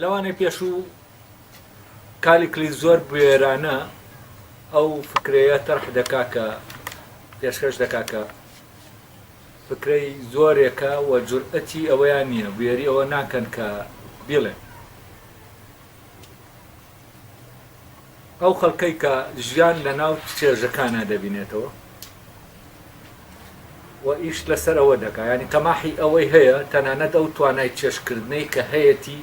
لەوانەیە پێشوو کالیکلی زۆر بێرانە ئەو فکرەیە تەرح دەکا کە پێشکەش دەکا کە فکرەی زۆرێکە و جورئەتی ئەوەیان نییە بێری ئەوە ناکەن کە بڵێ ئەو خەڵکەی کە ژیان لەناو چێژەکانە دەبینێتەوە و ئیش لەسەر ئەوە دەکا ینی تەماحی ئەوەی هەیە تەنانەت ئەو توانای چێشکردنەی کە هەیەی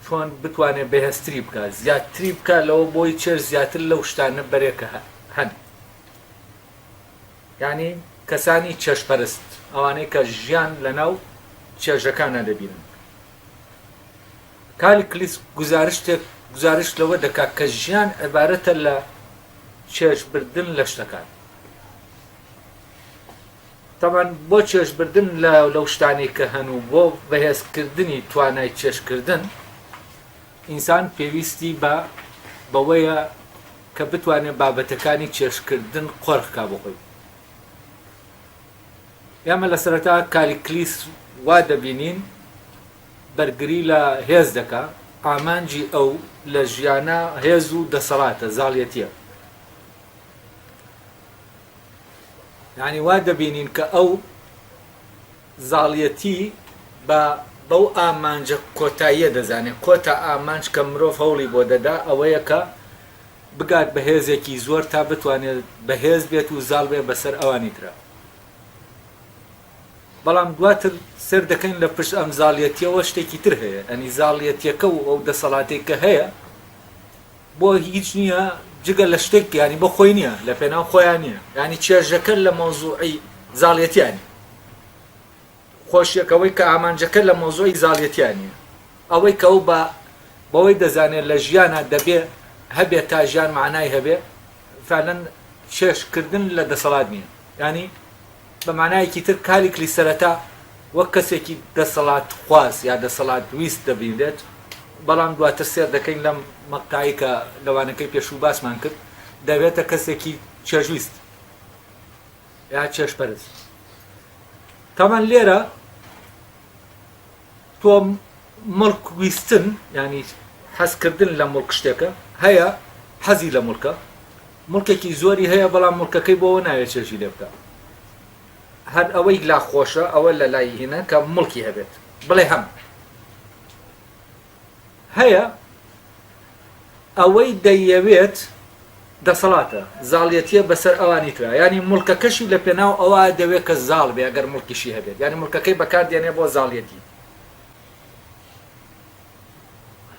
چۆن بتوانێت بەهێزتری بکات زیاتری بکات لەوە بۆی چێژ زیاتر لەو شتانە بەرێکە هەن ینی کەسانی چێژپەرست ئەوانەی کە ژیان لەناو چێژەکانە دەبینن کالیکلیس گزارش لەوە دەکات کە ژیان عیبارەتە لە چێژبردن لە شتەکان تەمان بۆ چێژبردن لەو شتانی کە هەنوو بۆ بەهێزکردنی توانای چێژکردن ئینسان پێویستی بەوەیە کە بتوانێت بابەتەکانی چێژکردن قۆرخکا بخۆی ئێمە لە سەرەتا کالیکلیس وا دەبینین بەرگری لە هێز دەکا ئامانجی ئەو لە ژیانە هێز و دەسەڵاتە زاڵیەتیە یعنی وا دەبینین کە ئەو زاڵیەتی بەو ئامانجە کۆتاییە دەزانێت کۆتا ئامانج کە مرۆڤ هەوڵی بۆ دەدا ئەوەیە کە بگات بە هێزێکی زۆر تا بتوانێت بەهێز بێت و زاڵ بێ بەسەر ئەوانی ترە بەڵام دواتر سەر دەکەین لە پشت ئەم زاڵیەتیەوە شتێکی تر هەیە ئەنی زاڵیەتیەکە و ئەو دەسەڵاتێک کە هەیە بۆ هیچ نییە جگە لە شتێک ینی بۆ خۆی نییە لە پێناو خۆیان نییە ینی چێژەکە لە مۆزوعی زاڵیەتیانی خۆشیەکەوەی کە ئامانجەکە لە مۆزوعی زاڵیەتیانە ئەوەی کە ئەو بەوەی دەزانێت لە ژیانە دەبێ هەبێت تا ژیان معنای هەبێ فعلەن چێژکردن لە دەسەڵات نییە ینی بە معنایەکی تر کالیکلی سەرەتا وەک کەسێکی دەسەڵات خواست یا دەسەڵات ویست دەبینێت بەڵام دواتر سێر دەکەین لەم مەقطعی کە لەوانەکەی پێشوو باسمان کرد دەبێتە کەسێکی چێژویست یا چێژپەرست تەمان لێرە تۆ مڵک ویستن ینی حەزکردن لە مڵک شتێکە هەیە حەزی لە مڵکە مڵکێکی زۆری هەیە بەڵام مڵکەکەی بۆەوە ناوێت چێژی لێ بکە هەر ئەوەی لا خۆشە ئەوە لە لای هینە کە مڵکی هەبێت بڵێ هەم هەیە ئەوەی دەیەوێت دەسەڵاتە زاڵیەتیە بەسەر ئەوانی ترا ینی مڵکەکەشی لە پێناو ئەوە دەوێت کە زاڵ بێ ئەگەر مڵکیشی هەبێت ینی مڵکەکەی بەکاردێنێ بۆ زاڵیەتی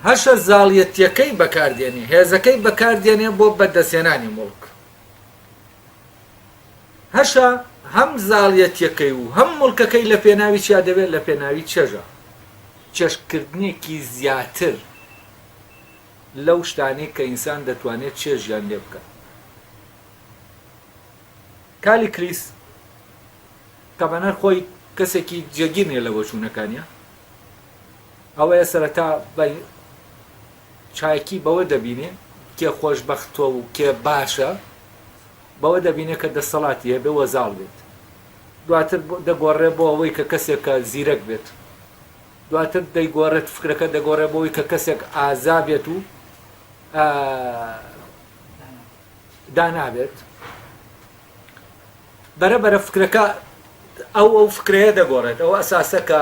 هەشە زاڵیەتیەکەی بەکاردێنێ هێزەکەی بەکاردێنێ بۆ بەدەستێنانی مڵک هەشە هەم زاڵیەتیەکەی و هەم مڵکەکەی لە پێناوی چیا دەبێت لە پێناوی چێژە چێژکردنێکی زیاتر لەو شتانەی کە ئینسان دەتوانێت چێژیان لێ بکات کالیکلیس تەمەنەر خۆی کەسێکی جێگیر لە بۆچوونەکانیە ئەوەیە سەرەتا چایکی بەوە دەبینێ کێ خۆشبەختۆ و کێ باشە بەوە دەبینێ کە دەسەڵاتی هەبێ وە زاڵ بێت دواتر دەگۆڕێ بۆ ئەوەی کە کەسێکە زیرەک بێت دواتر دەیگۆڕێت فکرەکە دەگۆڕێ بۆەوەی کە کەسێک ئازا بێت و دانابێت بەرەبەرە فکرەکە ئەو فکرەیە دەگۆڕێت ئەو ئەساسە کە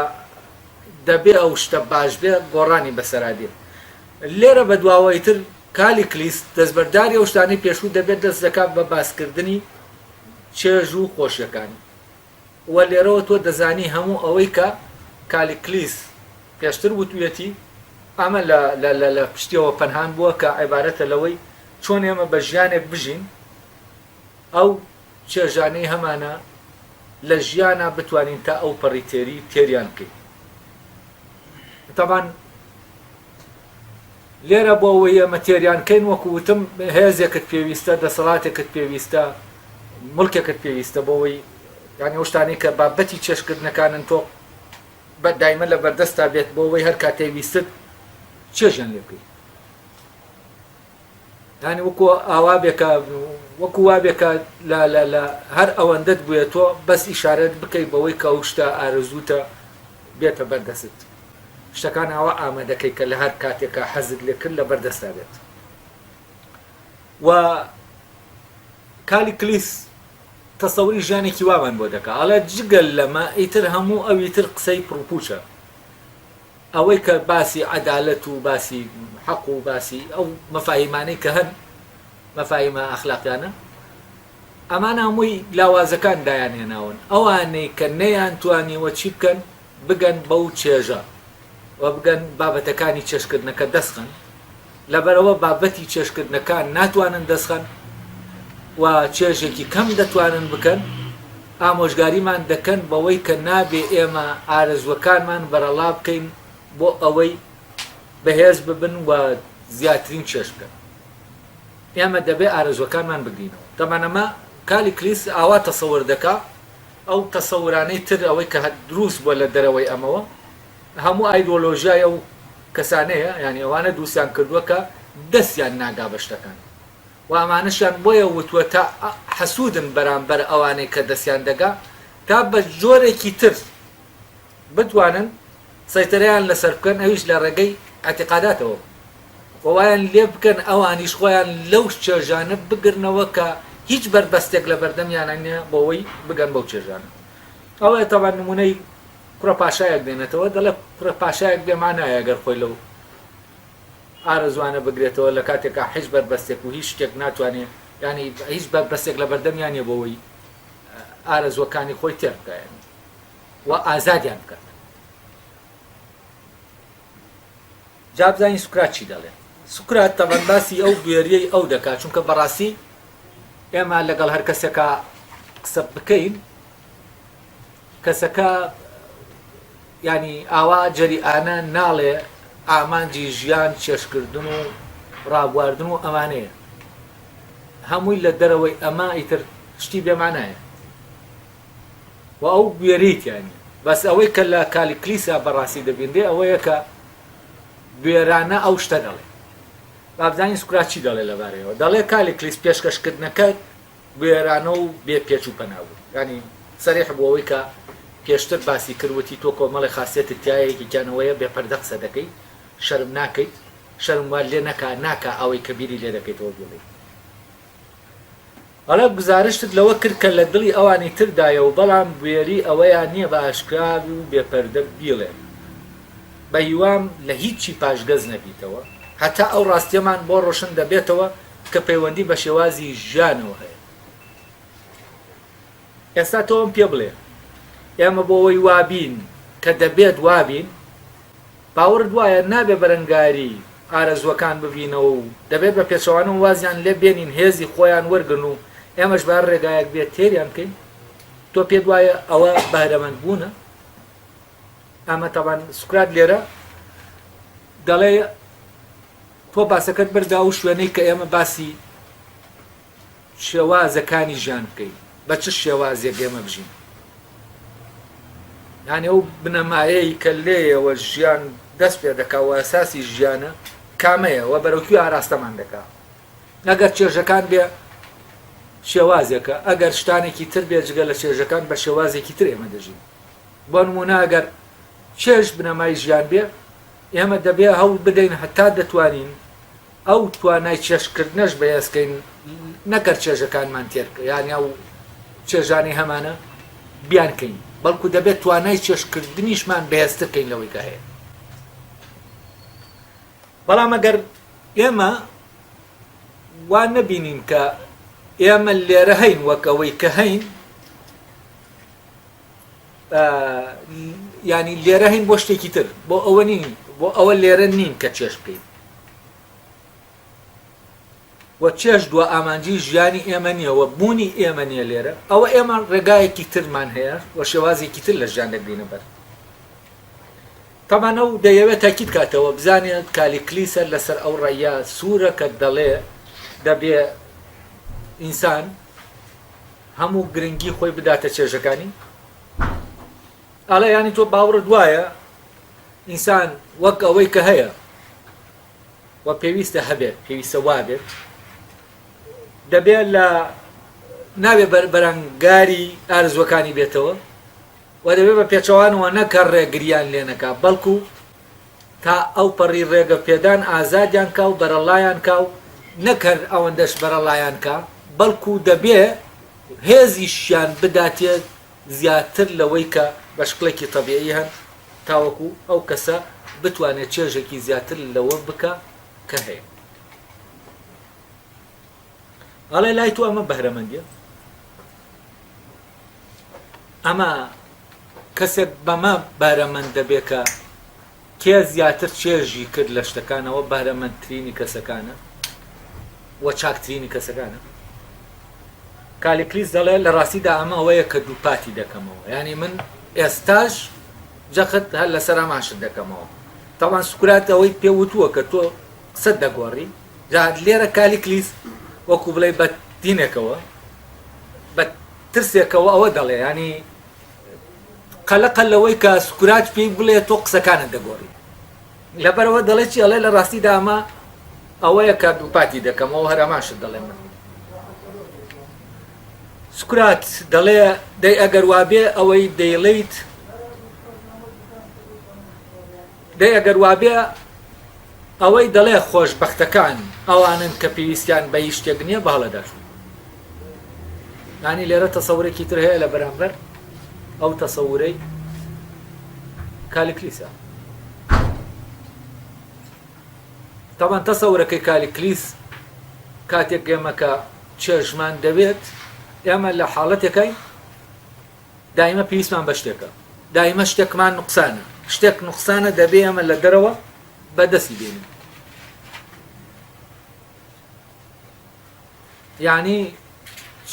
دەبێ ئەو شتە باش بێ گۆڕانی بەسەرادێ لێرە بە دواوەی تر کالیکلیس دەستبەرداری ئەو شتانەی پێشوو دەبێت دەست دەکات بە باسکردنی چێژ و خۆشیەکانی وە لێرەوە تۆ دەزانی هەموو ئەوەی کە کالیکلیس پێشتر وتوێتی ئەمە لە پشتیەوە پەنهان بووە کە عیبارەتە لەوەی چۆن ئێمە بە ژیانێک بژین ئەو چێژانەی هەمانە لە ژیانە بتوانین تا ئەو پەڕی تێریان بکەین تەمان لێرە بۆ ئەوەی ئەمە تێریانکەین وەکو وتم هێزێکت پێویستە دەسەڵاتێکت پێویستە مڵکێکت پێویستە بۆەوەی یانی ئەو شتانەی کە بابەتی چێژکردنەکانن تۆ دایمە لە بەردەستا بێت بۆ ئەوەی هەر کاتێ ویستت چێژیان لێ بکەیت ینی وەکو ئاوا بێکە وەکو وا بێکە لە هەر ئەوەندەت بووە تۆ بەس ئیشارەت بکەیت بەوەی کە ئەو شتە ئارەزووتە بێتە بەردەست شتەکان ئەوە ئامادەکەی کە لە هەر کاتێکە حەزت لێ کرد لە بەردەستا بێت. و کالیکلیس تەسەوری ژیانێکی وامان بۆ دەکات، ئەڵێ جگەل لەمە ئیتر هەموو ئەویتر قسەی پڕپوچە، ئەوەی کە باسی عەدالەت و باسی حەق و باسی ئەو مەفاهیمانەی کە هەن مەفاهیمە ئەخلاقیانە ئەمان هەمووی لاوازەکان دایانهێناون، ئەوانەی کە نەیانتوانیوە چی بکەن بگەن بەو چێژە و بگەن بابەتەکانی چێشکردنەکە دەستخن، لەبەرەوە بابەتی چێشکردنەکان ناتوانن دەستخن و چێژێکی کەم دەتوانن بکەن، ئامۆژگاریمان دەکەن بەوەی کە نابێ ئێمە ئارەزوەکانمان بەرەڵا بکەین بۆ ئەوەی بەهێز ببن و زیاترین چێش بکەن. ئێمە دەبێ ئارەزوەکانمان بگرینەوە. تەمانەمە کالیکلیس ئاوا تەسەور دەکا، ئەو تەسەورانەی تر ئەوەی کە دروست بووە لە دەرەوەی ئەمەوە هەموو ئایدۆلۆژیایە و کەسانەیە، یعنی ئەوانە دروستیان کردووە کە دەستیان ناگا بە شتەکان و ئەمانەشیان بۆیە وتووە تا حەسوودن بەرامبەر ئەوانەی کە دەستیان دەگا تا بە جۆرێکی تر بتوانن سەیتەرەیان لەسەر بکەن، ئەویش لە ڕێگەی ئەعتیقاداتەوە وایان لێ بکەن ئەوانیش خۆیان لەو چێژانە بگرنەوە کە هیچ بەربەستێک لە بەردەمیانە نییە بۆەوەی بگەن بەو چێژانە. ئەوەیە تەوان نمونەی کوڕە پاشایەک دێنێتەوە، دەڵێ کوڕە پاشایەک بێمانایە گەر خۆی لەو ئارەزوانە بگرێتەوە لە کاتێکا هیچ بەربەستێک و هیچ شتێک ناتوانێت، ینی هیچ بەربەستێک لە بەردەمیانە بۆەوەی ئارەزوەکانی خۆی تێر بکەن و ئازادیان بکات. جا بزانین سوکرات چی دەڵێ. سوکرات تەمەن باسی ئەو بێریەی ئەو دەکات، چونکە بەڕاستی ئێمە لەگەڵ هەر کەسێکە قسە بکەین کەسەکە ینی ئاوا جەریئانە ناڵێ ئامانجی ژیان چێشکردن و ڕابواردن و ئەمانەیە هەمووی لە دەرەوەی ئەمە ئیتر شتی بێمانایە و ئەو بێریتیانی بەس ئەوەی کە لە کالیکلیسا بەڕاستی دەبیندێ ئەوەیە کە بێرانە ئەو شتە دەڵێ. بابزانین سوکرات چی دەڵێ لەبارەیەوە. دەڵێ کالیکلیس پێشکەشکردنەکە بێرانە و بێ پێچ و پەناوی، ینی سەریح بوو ئەوەی کە پێشتر باسی کردوەتی تۆ کۆمەڵی خاصێتت تایەکی گیانەوەیە بێپەردە قسە دەکەیت، شەرم ناکەیت، شەرم وار لێ ناکە ئەوەی کە بیری لێ دەکەیتەوە بڵێ. هەڵە گزارشتت لەوە کرد کە لە دڵی ئەوانی تردایە و بەڵام بێری ئەوەیان نییە بە ئاشکرا و بێپەردە بیڵێ، بە هیوام لە هیچی پاشگەز نەبیتەوە، هەتا ئەو ڕاستیەمان بۆ ڕۆشن دەبێتەوە کە پەیوەندی بە شێوازی ژیانەوە هەیە. ئێستا تۆم پێ بڵێ ئێمە بۆەوەی وابین کە دەبێت وابین، باوەڕت وایە نابێ بەرەنگاری ئارەزوەکان ببینەوە و دەبێت بە پێچەوانە وازیان لێ بێنین هێزی خۆیان وەرگن و ئێمەش بار ڕێگایەک بێت تێریان بکەین. تۆ پێت وایە ئەوە بەهرەمەند بوونە؟ ئەمە تەوان سوکرات لێرە دەڵێ تۆ باسەکەت بەردا و شوێنەی کە ئێمە باسی شێوازەکانی ژیان بکەین، بە چ شێوازێک ئێمە بژین، یعنی ئەو بنەمایەی کە لێیەوە ژیان دەست پێ دەکا و ئەساسی ژیانە کامەیە و بەرەوکوی ئاراستەمان دەکا. ئەگەر چێژەکان بێ شێوازێکە، ئەگەر شتانێکی تر بێ جگە لە چێژەکان بە شێوازێکی تر ئێمە دەژین. بۆ نمونە ئەگەر چێژ بنەمای ژیان بێ ئێمە دەبێ هەوڵ بدەین هەتا دەتوانین ئەو توانای چێشکردنەش بەهێزکەین، نەکەر چێژەکانمان تێرکە یانی ئەو چێژانی هەمانە بیانکەین، بەڵکو دەبێت توانای چێشکردنیشمان بەهێزترکەین لەوەی کە هەیە. بەڵام ئەگەر ئێمە وان نەبینین کە ئێمە لێرە هەین وەک ئەوەی کە هەین، ینی لێرە هەین بۆ شتێکی تر، بۆ ئەوە نین، بۆ ئەوە لێرە نین کە چێش بکەین و چێش دووە ئامانجی ژیانی ئێمە نییە و بوونی ئێمە نییە لێرە، ئەوە ئێمە ڕێگایەکی ترمان هەیە و شێوازێکی تر لە ژیان دەگرینە بەر. تەمانە و دەیەوێت تاکید کاتەوە بزانێت کالیکلیسە لەسەر ئەو ڕێیە سوورە کە دەڵێ دەبێ ئینسان هەموو گرنگی خۆی بداتە چێژەکانی. ئەڵێ ینی تۆ باوڕت وایە ئینسان وەک ئەوەی کە هەیە و پێویستە هەبێت، پێویستە وابێت، دەبێت لە نابێت بەرەنگاری ئارزوەکانی بێتەوە و دەبێت بە پێچەوانەوە نەکە ڕێگریان لێ نەکا، بەڵکو تا ئەو پەڕی ڕێگە پێدان ئازادیان کا و بەرەڵایان کا و نەکرد ئەوەندەش بەرەڵایان کا بەڵکو دەبێ هێزیشیان بداتێ زیاتر لەوەی کە بە شکڵێکی تەبیعی هەن تاوەکو ئەو کەسە بتوانێت چێژێکی زیاتر لەوە بکە کە هەیە. ئەڵێ لای تو ئەمە بەهرەمەندیە، ئەمە کەسێک بەمە بەهرەمەند دەبێ کە کێ زیاتر چێژی کرد لە شتەکانەوە بەهرەمەندترینی کەسەکانە وە چاکترینی کەسەکانە. کالیکلیس دەڵێ لە ڕاستیدا ئەمە ئەوەیە کە دووپاتی دەکەمەوە، ینی من ئێستاش جەخت هەر لەسەر ئەماشت دەکەمەوە. تاوان سوکرات ئەوەی پێوتووە کە تۆ قسەت دەگۆڕی، جا لێرە کالیکلیس وەکو بڵێ بە دینێکەوە بە ترسێکەوە ئەوە دەڵێ، ینی قەلەقە لەوەی کە سوکرات پێی بڵێ تۆ قسەکانت دەگۆڕی. لەبەرەوە دەڵێ چی ئەڵێ لە ڕاستیدا ئەمە ئەوەیە کە دووپاتی دەکەمەوە هەر ئەماشت دەڵێ من. سوکرات دەڵێ دەی ئەگەر وابێ ئەوەی دەیڵیت دەی ئەگەر وابێ ئەوەی دەڵێ خۆشبەختەکان ئەوانن کە پێویستیان بە هیچ شتێک نییە بەهەڵەداشون. ینی لێرە تەسەورێکی تر هەیە لە بەرامبەر ئەو تەسەورەی کالیکلیسە. تاوان تەسەورەکەی کالیکلیس کاتێک ئێمە کە چێژمان دەوێت ئێمە لە حاڵەتێکەی دائیمە پێویستمان بە شتێکە، دائیمە شتێکمان نوقسانە، شتێک نوقسانە دەبێ ئەمە لە دەرەوە بەدەستی بێنین. یعنی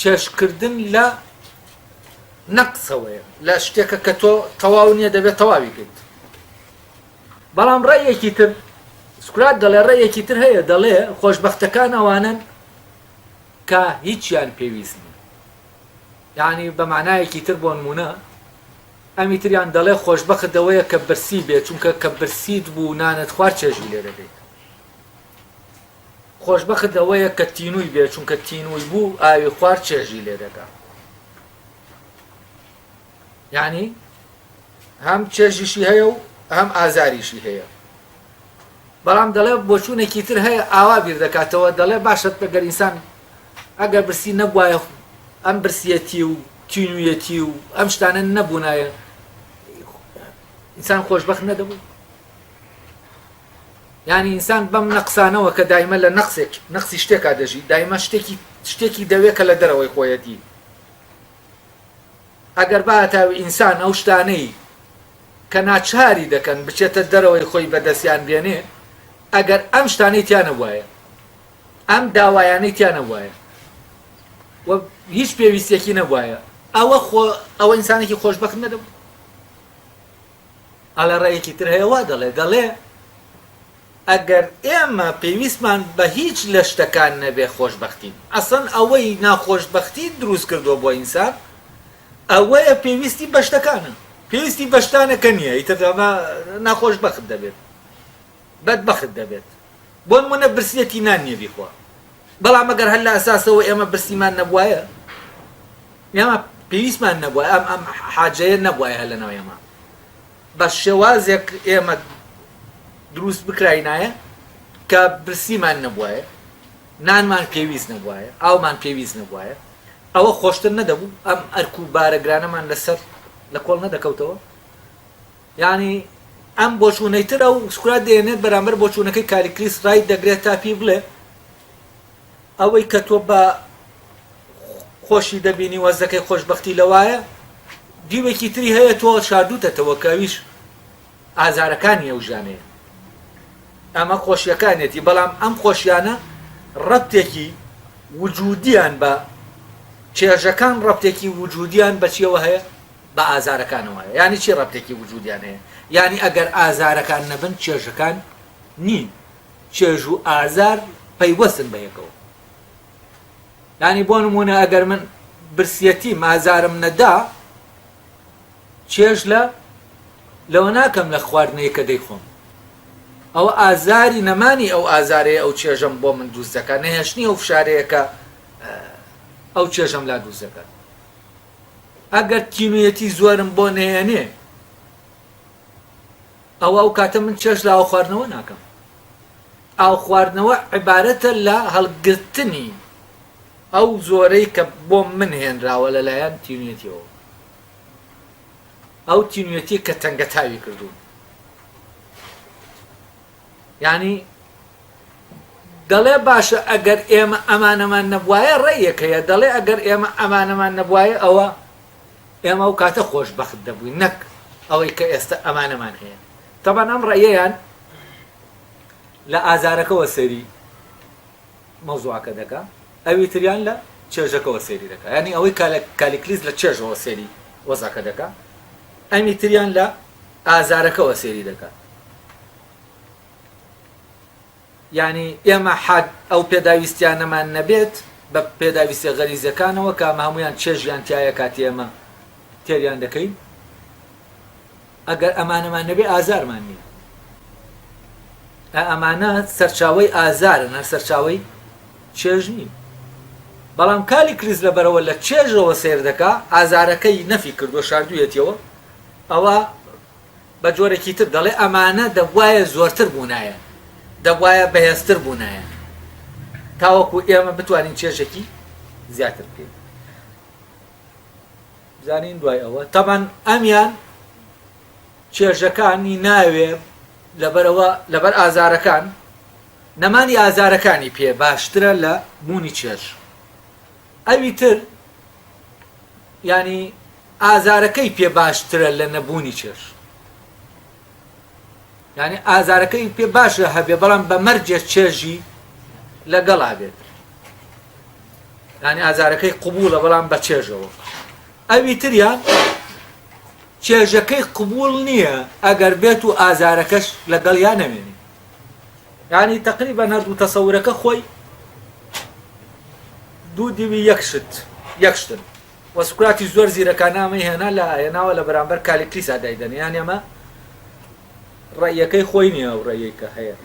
چێژکردن لە نەقسەوەیە، لە شتێکە کە تۆ تەواو نییە دەبێت تەواوی کرد. بەڵام ڕێیەکی تر سوکرات دەڵێ ڕێیەکی تر هەیە، دەڵێ خۆشبەختەکان ئەوانن کە هیچیان پێویست نیە. یعنی بە معنایەکی تر بۆ نمونە ئەمی تریان دەڵێ خۆشبەخت ئەوەیە کە برسی بێت، چونکە کە برسیت بوو نانت خوارد چێژی لێ دەبێت. خۆشبەخت ئەوەیە کە تینووی بێت، چونکە تینووی بوو ئاوی خوارد چێژی لێ دەکات. یعنی هەم چێژیشی هەیە و هەم ئازاریشی هەیە. بەڵام دەڵێ بۆچوونێکی تر هەیە ئاوا بیر دەکاتەوە، دەڵێ باشت بەگەر ئینسان ئەگەر برسی نەبوایە ئەم برسیەتی و تینویەتی و ئەم شتانە نەبوونایە ئینسان خۆشبەخت نەدەبوو. یعنی ئینسان بەم نەقسانەوە کە دایمە لە نەقسی شتێکا دەژی، دایمە شتێکی دەوێت کە لە دەرەوەی خۆیەتی. ئەگەر باتاوی ئینسان ئەو شتانەی کە ناچاری دەکەن بچێتە دەرەوەی خۆی بەدەستیان بێنێ، ئەگەر ئەم شتانەی تیانە وایە، ئەم داوایانەی تیانە وایە و هیچ پێویستێکی نەبوایە، ئەوە ئینسانێکی خۆشبەخت نەدەبوو. ئەڵە ڕێیەکی تر هەیە وا دەڵێ ئەگەر ئێمە پێویستمان بە هیچ لە شتەکان نەبێ خۆشبەختین، ئەسڵەن ئەوەی ناخۆشبەختی دروست کردووە بۆ ئینسان، ئەوەیە پێویستی بە شتەکانە، پێویستی بە شتانەکە نییە، ئیتر ئەمە ناخۆشبەخت دەبێت، بەدبەخت دەبێت. بۆ نمونە برسیەتی نان نییە بیخوا، بەڵام ئەگەر هەر لە ئەساسەوە ئێمە برسیمان نەبوایە، ئێمە پێویستمان نەبووە، ئەم حاجەیە نەبوایە هەر لەناو ئێمە، بە شێوازێک ئێمە دروست بکراینایە کە برسیمان نەبوایە، نانمان پێویست نەبوایە، ئاومان پێویست نەبوایە، ئەوە خۆشتر نەدەبوو، ئەم ئەرک و بارەگرانەمان لەسەر لە کۆڵ نەدەکەوتەوە. یعنی ئەم بۆچوونەی تر ئەو سوکرات دێنێت بەرامبەر بۆچوونەکەی کالیکلیس ڕای دەگرێت تا پێی بڵێ ئەوەی کە تۆ بە خۆشی دەبینی وەزەکەی خۆشبەختی لەوایە، دیوێکی تری هەیە تۆ شاردووتەتەوە کەویش ئازارەکانی ئەو ژانەیە، ئەمە خۆشیەکانێتی. بەڵام ئەم خۆشیانە ڕەبتێکی وجودیان بە چێژەکان، ڕەبتێکی وجودیان بە چیەوە هەیە؟ بە ئازارەکانەوە. یعنی چی ڕەبتێکی وجودیان هەیە؟ یعنی ئەگەر ئازارەکان نەبن چێژەکان نین، چێژ و ئازار پەیوەستن بە یەکەوە. یعنی بۆ نمونە ئەگەر من برسیەتی ئازارم نەدا، چێژ لەوە ناکەم لە خواردنەیە کە دەیخۆم، ئەوە ئازاری نەمانی ئەو ئازارەیە ئەو چێژەم بۆ من دروست دەکات، نەهێشتنی ئەو فشارەیەکە ئەو چێژەم لا دروست دەکات. ئەگەر تینویەتی زۆرم بۆ نهێنێ، ئەو کاتە من چێژ لە ئاو خواردنەوە ناکەم. ئاو خواردنەوە عیبارەتە لە هەڵگرتنی ئەو زۆرەی کە بۆ من هێنراوە لەلایەن تینوێتیەوە، ئەو تینوێتی کە تەنگە تاوی کردوون. یعنی دەڵێ باشە ئەگەر ئێمە ئەمانەمان نەبوایە ڕێیەکەیە، دەڵێ ئەگەر ئێمە ئەمانەمان نەبوایە ئەوە ئێمە ئەو کاتە خۆشبەخت دەبووین، نەک ئەوەی کە ئێستا ئەمانەمان هەیە. تەبەن ئەم ڕێیەیان لە ئازارەکەەوە سەری مەوزوعەکە دەکا، ئەوی تریان لە چێژەکەەوە سێری دەکا، ینی ئەوەی کالیکلیس لە چێژەوە سێری وەزاکە دەکا، ئەمی تریان لە ئازارەکەەوە سێری دەکا. یعنی ئێمە حەد ئەو پێداویستیانەمان نەبێت بە پێداویستە غەریزەکانەوە کە ئەمە هەمویان چێژیان تایە کاتی ئێمە تێریان دەکەین، ئەگەر ئەمانەمان نەبێ ئازارمان نییە. ئەمانە سەرچاوەی ئازارن، هەر سەرچاوەی چێژ نین. بەڵام کالیکلیس لەبەرەوە لە چێژەوە سیر دەکا، ئازارەکەی نەفی کردووە شاردوویەتەوە، ئەوە بە جۆرێکی تر دەڵێ ئەمانە دەبوایە زۆرتر بوونایە، دەبوایە بەهێزتر بوونایە، تاوەکو ئێمە بتوانین چێژێکی زیاتر بکەین. بزانین دوای ئەوە تەبەن ئەمیان چێژەکانی ناوێ لەبەر ئازارەکان، نەمانی ئازارەکانی پێ باشترە لە بوونی چێژ. ئەوی تر ینی ئازارەکەی پێ باشترە لە نەبوونی چێژ، ینی ئازارەکەی پێ باشە هەبێ بەڵام بە مەرجێ چێژی لەگەڵا بێت، ینی ئازارەکەی قبوڵە بەڵام بە چێژەوە. ئەوی تریان چێژەکەی قبول نییە ئەگەر بێت و ئازارەکەش لەگەڵیان نەمێنی، ینی تقریبا هەردوو تەسەورەکە خۆی دوو دیوی یەکشتن. وە سوکراتی زۆر زیرەکانامەی هێنا لە ئاەناوە لە بەرامبەر کالیکلیسا دایدەن، یان ئێمە ڕێیەکەی خۆی نییە و ڕێیەی کە هەیە.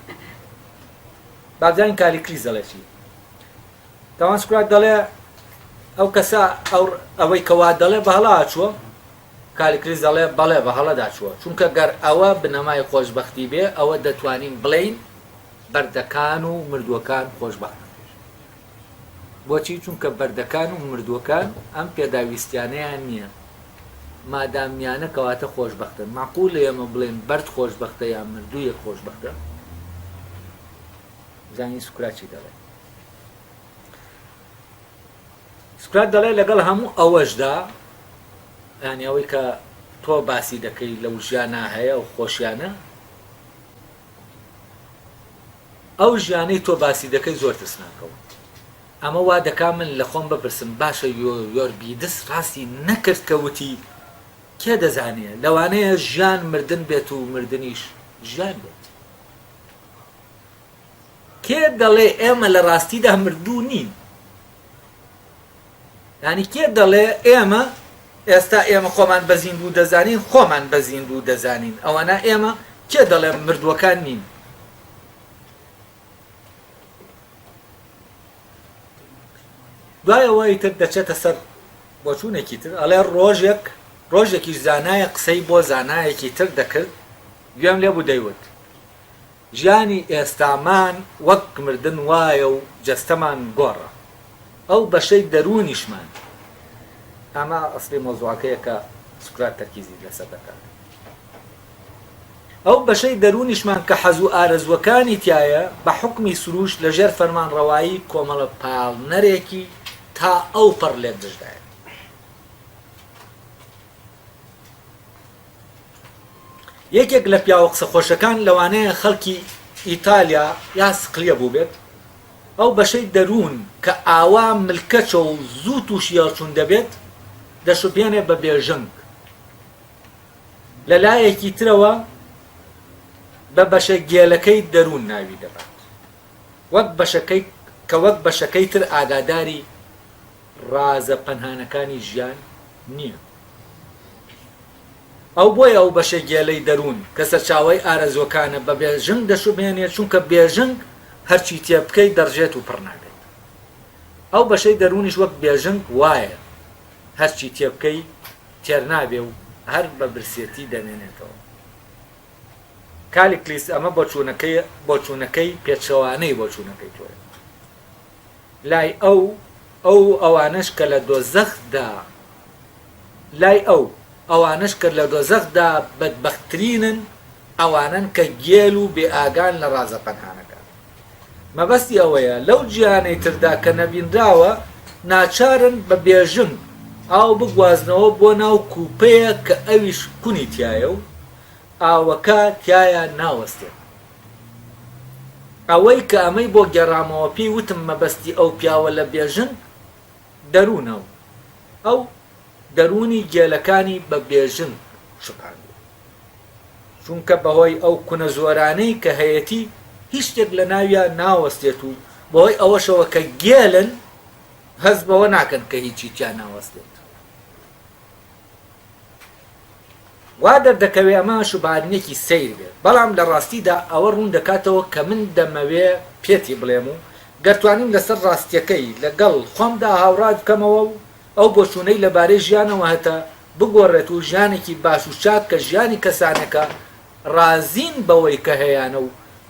بابزانین کالیکلیس دەڵێ چی. تاوان سوکرات دەڵێ ئەو کەسە ئەوەی کەوا دەڵێ بەهەڵا چووە، کالیکلیس دەڵێ بەڵێ بەهەڵەدا چووە، چونکە گەر ئەوە بنەمای خۆشبەختی بێ ئەوە دەتوانین بڵین بەردەکان و مردووەکان خۆشبەخت. بۆچی؟ چونکە بەردەکان و مردووەکان ئەم پێداویستیانەیان نییە، مادامیانە کەواتە خۆشبەختن. معقولە ئێمە بڵێن بەرد خۆشبەختە یان مردوویەک خۆشبەختە؟ زانی سوکرات چی دەڵێ؟ سوکرات دەڵێ لەگەڵ هەموو ئەوەشدا، ینی ئەوەی کە تۆ باسی دەکەی لەو ژیانە هەیە و خۆشیانە، ئەو ژیانەی تۆ باسی دەکەی زۆر ترسناکەوە. ئەمە وا دەکا من لە خۆم بپرسم باشە یۆربیدس ڕاستی نەکرد کەوتی کێ دەزانێ لەوانەیە ژیان مردن بێت و مردنیش ژیان بێت. کێ دەڵێ ئێمە لە ڕاستیدا مردوو نین؟ ینی کێ دەڵێ ئێمە ئێستا ئێمە خۆمان بە زیندوو دەزانین، خۆمان بە زیندوو دەزانین، ئەوانە ئێمە کێ دەڵێ مردووەکان نین؟ دوایەوەی تر دەچێتە سەر بۆچوونێکی تر، ئەڵێ ڕۆژێکی زانایە قسەی بۆ زانایەکی تر دەکرد، گوێم لێ بوو دەیوت ژیانی ئێستامان وەک مردن وایە و جەستەمان گۆڕە، ئەو بەشەی دەرونیشمان. ئەمە ئەسڵی مۆزوعەکەیە کە سوکرات تەرکیزی لەسەر دەکات. ئەو بەشەی دەرونیشمان کە حەز و ئارەزوەکانی تایە بە حوکمی سروش لەژێر فەرمانڕەوایی کۆمەڵە پاڵنەرێکی تا ئەو پەڕ لێک دژدایە. یەکێک لە پیاوە قسە خۆشەکان لەوانەیە خەڵکی ئیتالیا یا سقلیە بوو بێت، ئەو بەشەی دەروون کە ئاوا ملکەچە و زوو تووشی هەڵچوون دەبێت دەشوبێنێ بە بێژنگ. لە لایەکی ترەوە بە بەشە گێلەکەی دەروون ناوی دەبات، وەک بەشەکەی تر ئاگاداری ڕازە پەنهانەکانی ژیان نییە. ئەو بۆیە ئەو بەشە گێلەی دەروون کە سەرچاوەی ئارەزوەکانە بە بێژنگ دەشوبێنێت، چونکە بێژنگ هەرچی تێ بکەی دەڕژێت و پڕ نابێت. ئەو بەشەی دەرونیش وەک بێژنگ وایە، هەرچی تێ بکەی تێر نابێ و هەر بە برسێتی دەمێنێتەوە. کالیکلیس ئەمە بۆچوونەکەی پێچەوانەی بۆچوونەکەی تۆە لای ئەوانش کە لە دۆزەخدا لای ئەوانش کە لە دۆزەخدا بەدبەختترینن ئەوانن کە گێل و بێ ئاگان لە ڕازە پەنهانەکە مەبەستی ئەوەیە لەو جیهانەی تردا کە نەبینراوە ناچارن بە بێژنگ ئاو بگوازنەوە بۆ ناو کوپەیە کە ئەویش کونی تایە و ئاوەکە تایە ناوەستێت ئەوەی کە ئەمەی بۆ گەڕامەوە پێی وتم مەبەستی ئەو پیاوە لە بێژن دەروونەوە ئەو دەرونی گێلەکانی بە بێژن شقاندووە چونکە بەهۆی ئەو کونە زۆرانەی کە هەیەتی هیچ شتێک لە ناویان ناوەستێت و بەهۆی ئەوەشەوە کە گێلن هەست بەوە ناکەن کە هیچی تیان ناوەستێت وا دەردەکەوێ ئەمە شوبهاتێکی سەیر بێت بەڵام لە ڕاستیدا ئەوە ڕوون دەکاتەوە کە من دەمەوێ پێتی بڵێم و گەرتوانیم لەسەر ڕاستیەکەی لەگەڵ خۆمدا هاوڕا بکەمەوە و ئەو بۆچوونەی لەبارەی ژیانەوە هەتە بگۆڕێت و ژیانێکی باش و چاک کە ژیانی کەسانەکە ڕازین بەوەی کە هەیەیانە و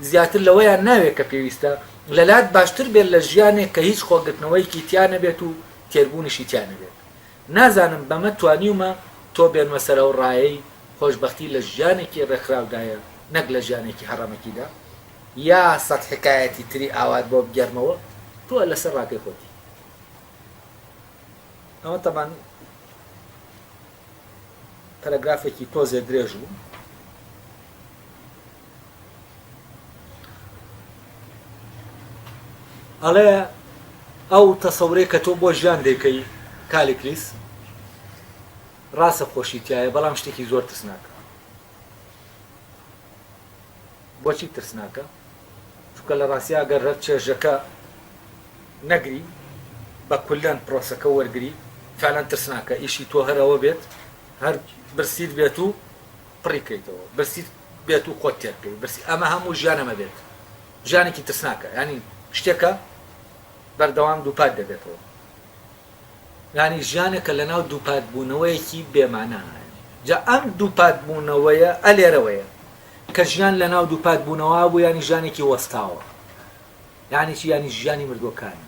زیاتر لەوەیان ناوێت کە پێویستە لەلات باشتر بێت لە ژیانێک کە هیچ خۆگرتنەوەیکی تیانە بێت و تێربوونیشی تیانە بێت نازانم بەمە توانیومە تۆ بێنمە سەر ئەو ڕایەی خۆشبەختی لە ژیانێکی ڕێکخراودایە نەک لە ژیانێکی حەڕەمەکیدا یا سەد حکایەتی تری ئاوات بۆ بگەرمەوە تۆ لەسەر ڕاکەی خۆتی ئەمە تەمان پەرەگرافێکی تۆزێ درێژ بوو ئەڵێ ئەو تەسەورەی کە تۆ بۆ ژیان دەیکەی کالیکلیس ڕاستە خۆشی تایە بەڵام شتێکی زۆر ترسناکە بۆچی ترسناکە چونکە لە ڕاستیا گەر ڕەت چێژەکە نەگری بە کولەن پرۆسەکە وەرگری فعلەن ترسناکە ئیشی تۆ هەرەوە بێت هەر برسیت بێت و پڕیکەیتەوە برسیت بێت و خۆت تێرکەی برسی ئەمە هەموو ژیانەمە بێت ژیانێکی ترسناکە ینی شتێکە بەردەوام دووپات دەبێتەوە ینی ژیانێکە لە ناو دووپات بوونەوەیەکی بێمانایە جا ئەم دووپات بوونەوەیە ئەلێرەوەیە کە ژیان لە ناو دووپات بوونەوە بوو ینی ژیانێکی وەستاوە یانی چی ینی ژیانی مردوەکانی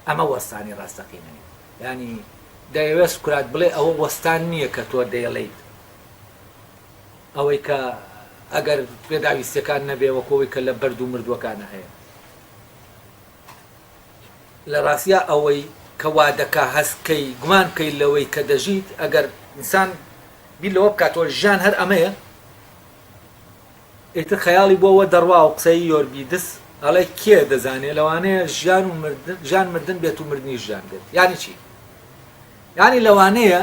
ئەمە وەستانی ڕاستەقینەی ینی دەیەوێت سکرات بڵێ ئەوە وەستان نییە کە تۆ دەیڵێیت ئەوەی کە ئەگەر پێداویستەکان نەبێ وەکەوەی کە لە بەرد و مردووەکانە هەیە لە ڕاستیا ئەوەی کە وا دەکا هەستکەی گومانکەی لەوەی کە دەژیت ئەگەر ئینسان بیر لەوە بکاتەوە ژیان هەر ئەمەیە ئیتر خەیاڵی بۆەوە دەڕوا و قسەی یۆربی دەست ئەڵێ کێ دەزانێت لەوانەیە ژیان مردن بێت و مردنی ژیان بێت یانی چی یانی لەوانەیە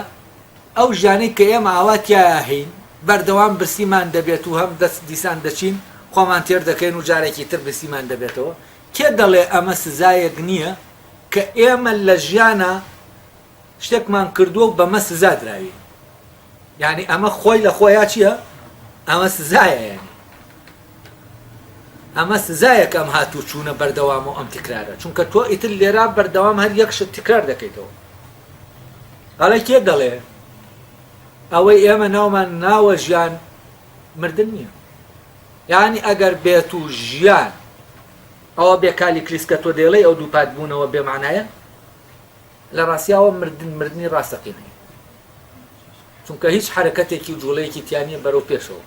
ئەو ژیانەی کە ئێمە ئاواتیایە هەین بەردەوام برسیمان دەبێت و هەم دەست دیسان دەچین خۆمان تێر دەکەین و جارێکی تر برسیمان دەبێتەوە کێ دەڵێ ئەمە سزایەک نییە کە ئێمە لە ژیانە شتێکمان کردووە و بەمە سزا دراوی یعنی ئەمە خۆی لە خۆیان چییە ئەمە سزایە یعنی ئەمە سزایەک ئەم هاتوو چوونە بەردەوام و ئەم تکرارە چونکە تۆ ئیتر لێرا بەردەوام هەر یەک شت تکرار دەکەیتەوە ئەڵێ کێ دەڵێ ئەوەی ئێمە ناومان ناوە ژیان مردن نییە یعنی ئەگەر بێت و ژیان ئەوە بێ کالیکلیس کە تۆ دێڵێ ئەو دووپات بوونەوە بێمانایە لە ڕاستیاوە مردنی ڕاستەقینەیە چونکە هیچ حرەکەتێکی و جوڵەیەکی تیانە بەرەو پێشەوە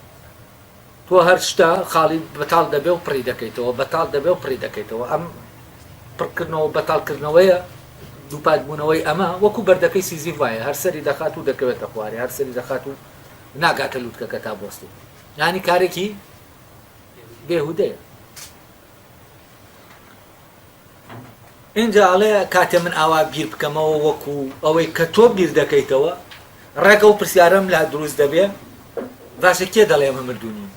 تۆ هەر شتە خاڵی بەتاڵ دەبێ و پڕی دەکەیتەوە بەتاڵ دەبێ و پڕی دەکەیتەوە ئەم پڕکردنەوە بەتاڵکردنەوەیە دووپات بوونەوەی ئەمە وەکو بەردەکەی سیزیف وایە هەر سەری دەخات و دەکەوێتە خوارێ هەر سەری دەخات و ناگاتە لووتکەکە تا بۆستی یعنی کارێکی بێهودەیە اینجا ئەڵێ کاتێ من ئاوا بیر بکەمەوە وەکو ئەوەی کە تۆ بیر دەکەیتەوە ڕێگە و پرسیارەم لا دروست دەبێ باشە کێ دەڵێ ئەمە مردوونی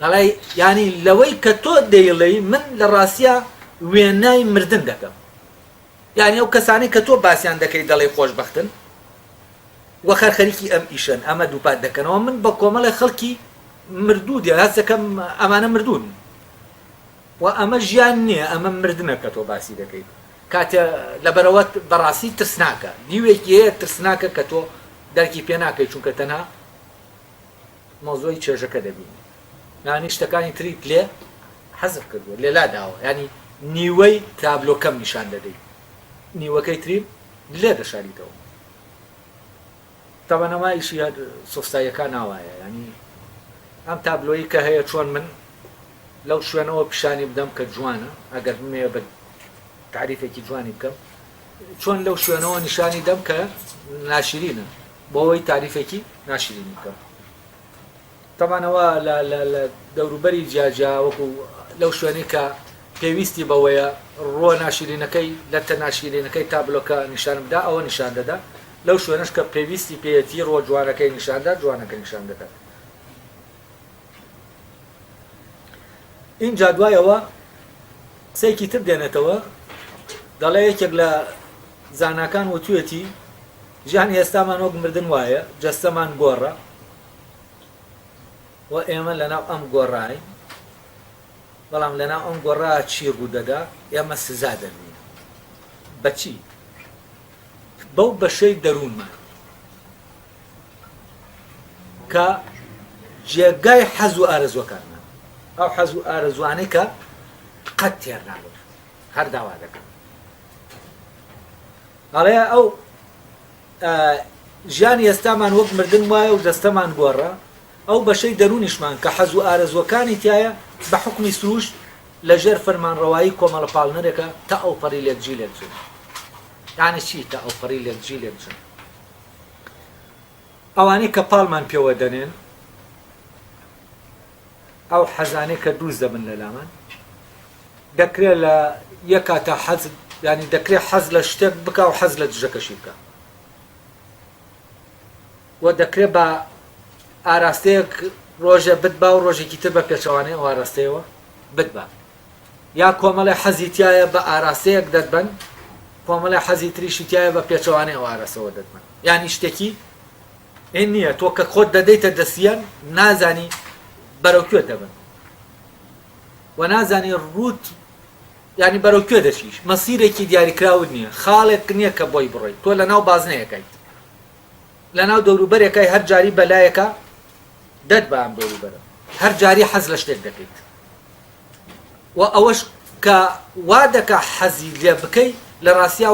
ئەڵێ ینی لەوەی کە تۆ دەیڵێی من لە ڕاستیا وێنای مردن دەکەم یعنی ئەو کەسانەی کە تۆ باسییان دەکەی دەڵێ خۆشبەختن وە خەرخەریکی ئەم ئیشن ئەمە دووپات دەکەنەوە من بە کۆمەڵی خەڵکی مردوو دێ هەست دەکەم ئەمانە مردوون و ئەمە ژیان نییە ئەمە مردنە کە تۆ باسی دەکەیت کاتێ لەبەرەوە بەڕاستی ترسناکە دیوێکی هەیە ترسناکە کە تۆ دەرکی پێ ناکەی چونکە تەنها مۆزۆی چێژەکە دەبینی یعنی شتەکانی تریت لێ حەزف کردووە لێ لا داوە ینی نیوەی تابلۆکەم نیشان دەدەیت نیوەکەی تریم لێ دەشاریتەوە تەوانەوە ئیشی سۆستاییەکان ناوایە ینی ئەم تابلۆیی کە هەیە چۆن من لەو شوێنەوە پیشانی بدەم کە جوانە ئەگەر مێ بە تعریفێکی جوانی بکەم چۆن لەو شوێنەوە نیشانی دەم کە ناشرینە بۆەوەی تعریفێکی ناشرینی بکەم تەمانەوە لە دەوروبەری جیاجا وەکو لەو شوێنی کە پێویستی بەوەیە ڕۆ ناشرینەکەی لە تە ناشرینەکەی تابلۆکە نیشان بدا ئەوە نیشان دەدا لەو شوێنش کە پێویستی پێەتی ڕۆ جوانەکەی نیشاندا جوانەکە نیشان دەدات اینجا دوایەوە قسەیەکی تر دێنێتەوە دەڵێ یەکێک لە زاناکان وتوێتی ژیانی ئێستامان وەک مردن وایە جەستەمان گۆڕە و ئێمە لەناو ئەم گۆڕای بەڵام لەناو ئەم گۆڕا چی ڕوودەدا ئێمە سزا دەبین بەچی بەو بەشەی دەروونمان کە جێگای حەز و ئارەزوەکانمان ئەو حەز و ئارەزوانەی کە قەت تێر نابێت هەر داوا دەکەن ئەڵێ ئەو ژیانی ئێستامان وەک مردن وایە و دەستەمان گۆڕە ئەو بەشەی دەرونیشمان کە حەز و ئارەزوەکانی تایە بە حکمی سروش لەژێر فەرمانڕەوایی کۆمەڵە پاڵنەرێکە تا ئەو پەڕی لێکجی لێک بچن یعنی چی تا ئەو پەڕی لێکجی لێک بچن ئەوانەی کە پاڵمان پێوە دەنێن ئەو حەزانەی کە دروست دەبن لە لامان دەکرێت لە یەک کاتە حەز ینی دەکرێت حەز لە شتێک بکە و حەز لە دژەکەشی بکە و دەکرێت بە ئاراستەیەک ڕۆژە بتبا و ڕۆژێکی تر بە پێچەوانەی ئەو ئاراستەیەوە بتبا یا کۆمەڵی حەزی تایە بە ئاراستەیەک دەتبن کۆمەڵی حەزی تریشی تایە بە پێچەوانەی ئەو ئاراستەوە دەتبن یعنی شتێکی این نییە تۆ کە خۆت دەدەیتە دەستیان نازانی بەرەوکوێ دەبن و نازانی ڕوت ینی بەرەوکوێ دەچیش مەسیرێکی دیاریکراوت نییە خاڵێک نییە کە بۆی بڕۆیت تۆ لە ناو بازنەیەکەیت لە ناو دەوروبەرێکای هەر جاری بەلایەکە دەت بە ئەم دەوروبەرە هەر جاری حەز لە شتێک دەکەیت و ئەوەش کە وا دەکە حەزی لێ بکەی لە ڕاستیا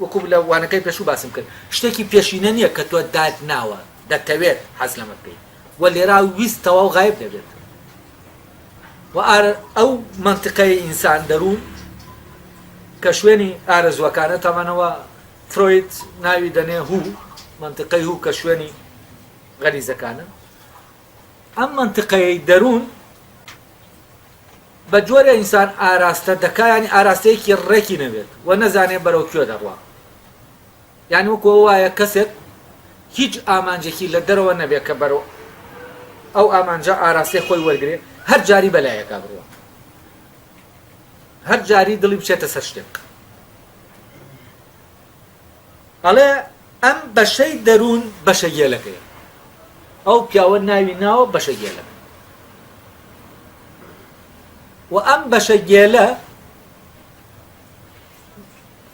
وەکو لە وانەکەی پێشوو باسم کرد شتێکی پێشینە نییە کە تۆ داد ناوە دەتەوێت حەز لەمە بکەیت و لێرا ویستەوە و غایب دەبێت و ئەو منطقەی ئینسان دەروون کە شوێنی ئارەزوەکانە تەمانەوە فرۆید ناوی دەنێ هوو منطقەی هوو کە شوێنی غەریزەکانە ئەم منطقەی دەروون بە جۆرە ئینسان ئاراستە دەکایانی ئاراستەیەکی ڕێکی نەبێت و نەزانێ بەرەو کوێ دەڕوا یعنی وەکو وایە کەسێک هیچ ئامانجێکی لە دەرەوە نەبێت کە بەرەو ئەو ئامانجە ئاراستەی خۆی وەرگێ هەر جاری بەلایەکە بڕوە هەر جاری دڵی بچێتە سەر شتێک ئەڵێ ئەم بەشەی دەروون بەشە گێلەکەیە ئەو پیاوە ناوی ناوە بەشە گێلە و ئەم بەشە گێلە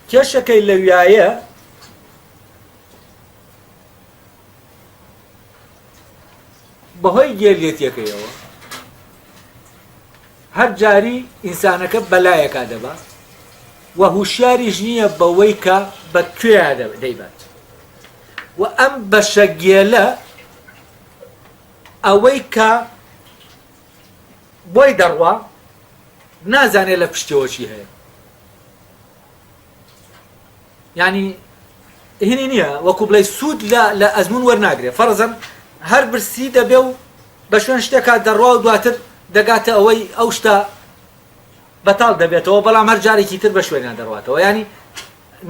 کێشەکەی لەویایە بەهۆی گێلێتیەکەیەوە هەر جاری ئینسانەکە بەلایەکە دەبات و هوشیاریش نییە بەوەی کە بە کوێ دەیبات و ئەم بەشە گێلە ئەوەی کە بۆی دەڕوا نازانێت لە پشتەوە چی هەیە ینی هینی نییە وەکو بڵێ سوود لە ئەزمون وەرناگرێت فەرزەن هەر برسی دەبێ و بە شوێن شتێکا دەڕوا و دواتر دەگاتە ئەوەی ئەو شتە بەتاڵ دەبێتەوە بەڵام هەر جارێکی تر بە شوێنیان دەڕواتەوە ینی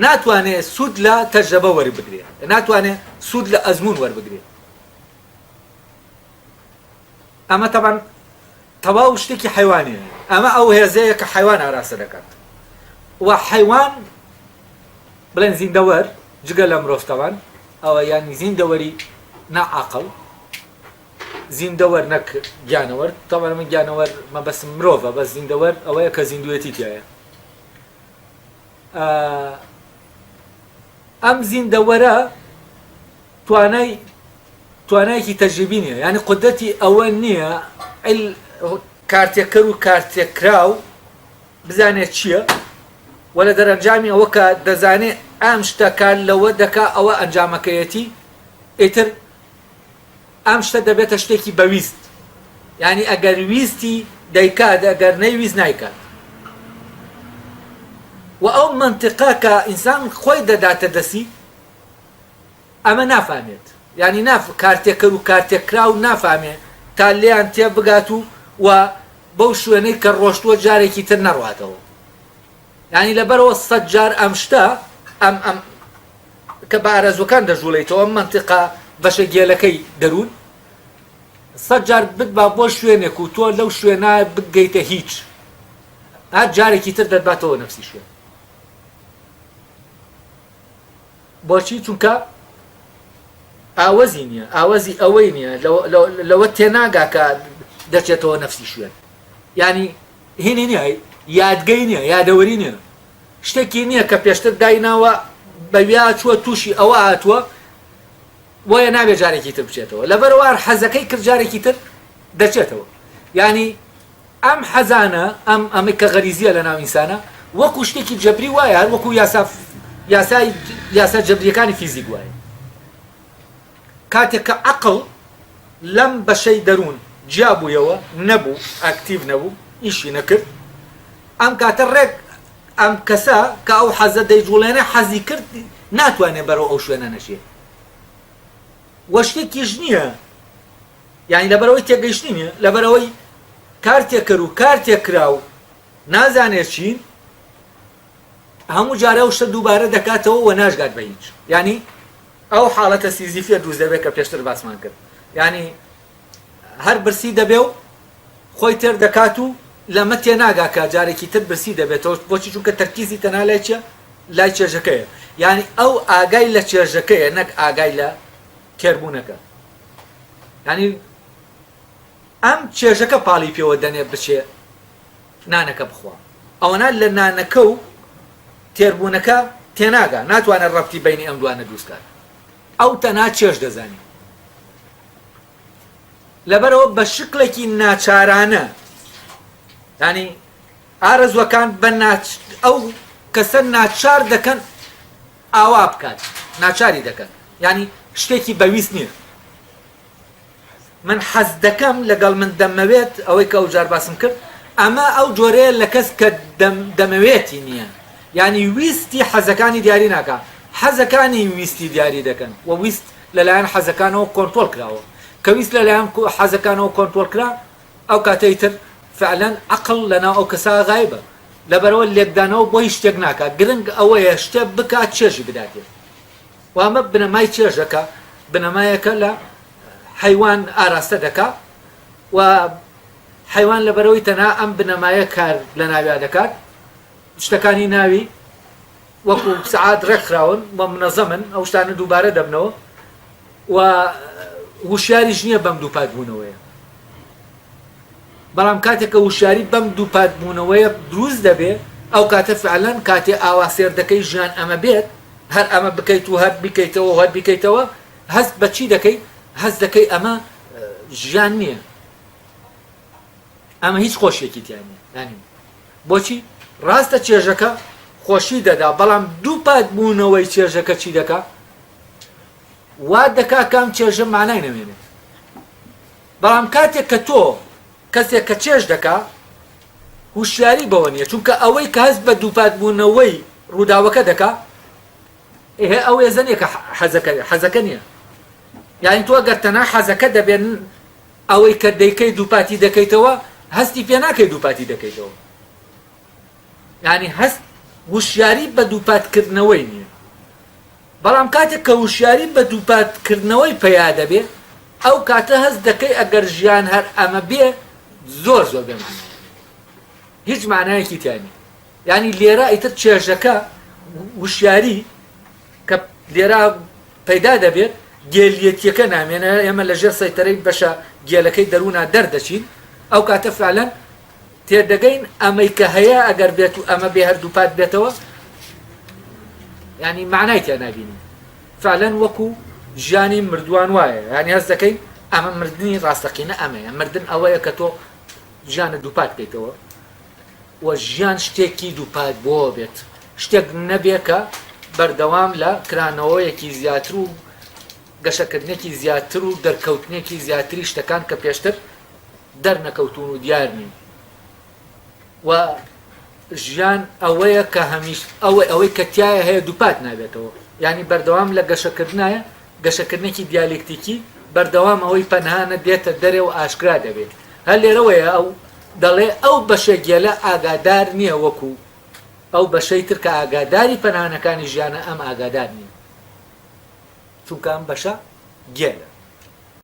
ناتوانێت سوود لە تەجربە وەربگرێت ناتوانێت سوود لە ئەزمون وەربگرێت ئەمە تەبەن تەواو شتێکی حیوانیە ئەمە ئەو هێزەیە کە حیوان ئاراستە دەکات و حیوان بڵێن زیندەوەر جگە لە مرۆڤ ئەوە یانی زیندەوەری نەعاقڵ زیندەوەر نەک گیانەوەر تەواو من گیانەوەر مەبەستم مرۆڤە بە زیندەوەر ئەوەیە کە زیندوێتی تایە ئەم زیندەوەرە توانایەکی تەجریبی نییە ینی قودرەتی ئەوە نییە کارتێککەر و کارتێکراو بزانێت چییە و لە دەرەنجامی ئەوە کە دەزانێت ئەم شتەکان لەوە دەکا ئەوە ئەنجامەکەیەتی ئیتر ئەم شتە دەبێتە شتێکی بەویست یعنی ئەگەر ویستی دەیکات ئەگەر نەیویست نایکات و ئەو منطقە کە ئینسان خۆی دەداتە دەسی ئەمە نافامێت یعنی کارتێککەر و کارتێکراو نافامێت تا لێیان تێ بگات و بەو شوێنەی کە ڕۆشتووە جارێکی تر نەڕواتەوە یعنی لەبەرەوە 100 جار ئەم شتە ئەم کە بە ئارەزوەکان دەژوڵێتەوە ئەم منطقە بەشە گێلەکەی دەروون 100 جار بتبا بۆ شوێنێک و تۆ لەو شوێنە بگەیتە هیچ هەر جارێکی تر دەباتەوە نەفسی شوێن بۆچی چونکە ئاوەزی نییە ئاوەزی ئەوەی نییە لەوە تێناگا کە دەچێتەوە نەفسی شوێن ینی هینی نییە یادگەی نییە یادەوەری نییە شتێکی نییە کە پێشتر دایناوە بەویا چووە تووشی ئەوە هاتووە بۆیە نابێت جارێکی تر بچێتەوە لەبەرەوە حەزەکەی کرد جارێکی تر دەچێتەوە ینی ئەم حەزانە ئەمە کە غەریزیە لە ناو ئینسانە وەکو شتێکی جەبری وایە هەر وەکو یاسا جەبریەکانی فیزیک وایە کاتێک کە عەقڵ لەم بەشەی دەروون جیابوویەوە نەبوو ئاکتیڤ نەبوو ئیشی نەکرد ئەم کاتە ڕێک ئەم کەسە کە ئەو حەزە دەیجوڵێنە حەزی کرد ناتوانێت بەرەو ئەو شوێنە نەشێت وە شتێکیش نییە یعنی لەبەرەوەی تێگەیشتنی نییە لەبەرەوەی کارتێککەر و کارتێکراو نازانێت چین هەموو جارە و شتە دووبارە دەکاتەوە و ناشگات بە هیچ ینی ئەو حاڵەتە سیزیفیە دروست دەبێت کە پێشتر باسمان کرد ینی هەر برسی دەبێ و خۆی تێر دەکات و لەمە تێناگا کە جارێکی تر برسی دەبێتەوە بۆچی چونکە تەرکیزی تەنها لای چیە لای چێژەکەیە ینی ئەو ئاگای لە چێژەکەیە نەک ئاگای لە کێربوونەکە ینی ئەم چێژەکە پاڵی پێوە دەنێ بچێ نانەکە بخوا ئەوەنا لە نانەکە و تێربوونەکە تێناگا ناتوانێت ڕەبتی بینی ئەم دوانە دروستکات ئەو تەنها چێژ دەزانی لەبەرەوە بە شکلێکی ناچارانە ینی ئارەزوەکان بە ئەو کەسە ناچار دەکەن ئاوا بکات ناچاری دەکەن ینی شتێکی بەویست نییە من حەز دەکەم لەگەڵ من دەمەوێت ئەوەی کە ئەو جار باسم کرد ئەمە ئەو جۆرەیە لە کەس کە دەمەوێتی نییە ینی ویستی حەزەکانی دیاری ناکە حەزەکانی ویستی دیاری دەکەن و ویست لەلایەن حەزەکانەوە کۆنترۆل کراوە کە ویست لەلایەن حەزەکانەوە کۆنترۆل کرا ئەو کاتەی تر فعلا عەقڵ لەناو ئەو کەسا غایبە لەبەرەوە لێکدانەوە بۆ هیچ شتێک ناکات گرنگ ئەوەیە شتێ بکات چێژی بداتێت و ئەمە بنەمای چێژەکە بنەمایەکە لە حیوان ئاراستە دەکا و حیوان لەبەرەوەی تەنها ئەم بنەمایە کار لە ناویا دەکات شتەکانی ناوی وەکو سەعات ڕێکخراون و منەزەمن ئەو شتانە دووبارە دەبنەوە و وشیاریش نییە بەم دووپات بوونەوەیە بەڵام کاتێک کە وشاری بەم دووپات بوونەوەیە دروست دەبێت ئەو کاتە فعلەن کاتێ ئاوا سێردەکەی ژیان ئەمە بێت هەر ئەمە بکەیت و هەر بیکەیتەوە هەر بیکەیتەوە هەست بە چی دەکەی هەست دەکەی ئەمە ژیان نییە ئەمە هیچ خۆشیێکی تیان نییە ینی بۆچی ڕاستە چێژەکە خۆشی دەدا بەڵام دووپات بوونەوەی چێژەکە چی دەکا وا دەکا کام چێژە مانای نەمێنێت بەڵام کاتێک کە تۆ کەسێک کە چێژ دەکا هوشیاری بەوە نییە چونکە ئەوەی کە هەست بە دووپات بوونەوەی ڕووداوەکە دەکا ئەو ێزەنێکە حەزەکە نییە یعنی تۆ ئەگەر تەنها حەزەکە دەبێن ئەوەی کە دەیکەی دووپاتی دەکەیتەوە هەستی پێ ناکەی دووپاتی دەکەیتەوە یعنی هەست وشیاری بە دووپاتکردنەوەی نییە بەڵام کاتێک کە وشیاری بە دووپاتکردنەوەی پەیا دەبێ ئەو کاتە هەست دەکەی ئەگەر ژیان هەر ئەمە بێ زۆر زۆر بێمان هیچ معنایەکی تیانی یعنی لێرە ئیتر چێژەکە وشیاری کە لێرە پەیدا دەبێت گێلیەتیەکە نامێنە ئێمە لەژێر سەیتەرەی بەشە گێلەکەی دەروونە دەردەچین ئەو کاتە فعلەن تێدەگەین ئەمەی کە هەیە ئەگەر بێت و ئەمە بێ هەر دووپات بێتەوە ینی معنای تیا نابینی فعلەن وەکو ژیانی مردووان وایە ینی هەست دەکەین ئەمە مردنی ڕاستەقینە ئەمەیە مردن ئەوەیە کە تۆ ژیانە دووپات بکەیتەوە و ژیان شتێکی دووپات بۆ بێت شتێک نەبێکە بەردەوام لە کرانەوەیەکی زیاتر و گەشەکردنێکی زیاتر و دەرکەوتنێکی زیاتری شتەکان کە پێشتر دەرنەکەوتون و دیار نین و ژیان ئەوەیە کە هەمیش ئەوەی کە تایە هەیە دووپات نابێتەوە یعنی بەردەوام لە گەشەکردنایە گەشەکردنێکی دیالکتیکی بەردەوام ئەوەی پەنهانە دێتە دەرێ و ئاشکرا دەبێت هەر لێرەوەیە ئەو دەڵێ ئەو بەشە گێلە ئاگادار نییە وەکو ئەو بەشەی تر کە ئاگاداری پەنهانەکانی ژیانە ئەم ئاگادار نییە چونکە ئەم بەشە گێلە